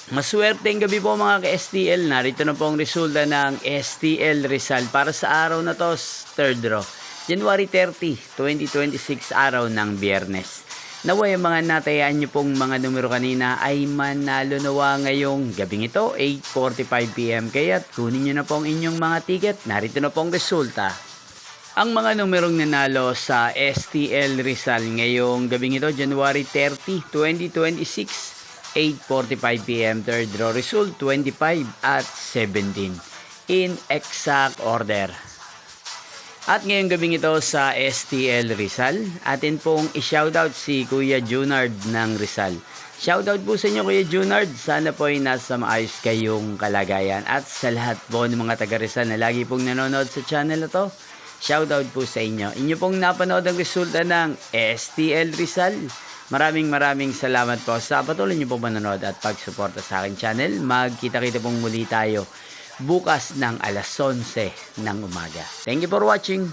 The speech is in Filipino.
Maswerteng gabi po mga ka-STL. Narito na po ang resulta ng STL Rizal para sa araw na to, third row. January 30, 2026, araw ng Biyernes. Naway ang mga natayaan nyo pong mga numero kanina ay manalo nawa ngayong gabing ito, 8:45 PM. Kaya't kunin nyo na po ang inyong mga ticket. Narito na po ang resulta. Ang mga numerong nanalo sa STL Rizal ngayong gabing ito, January 30, 2026, 8:45 PM, third row result 25 at 17 in exact order. At ngayong gabing ito sa STL Rizal, atin pong i-shoutout si Kuya Junard ng Rizal. Shoutout po sa inyo Kuya Junard, sana po ay nasa maayos kayong kalagayan. At sa lahat po ng mga taga Rizal na lagi pong nanonood sa channel na to, shoutout po sa inyo. Inyo pong napanood ang resulta ng STL Rizal. Maraming salamat po sa patuloy niyo pong manonood at pagsuporta sa aking channel. Magkita-kita pong muli tayo bukas ng alas 11 ng umaga. Thank you for watching.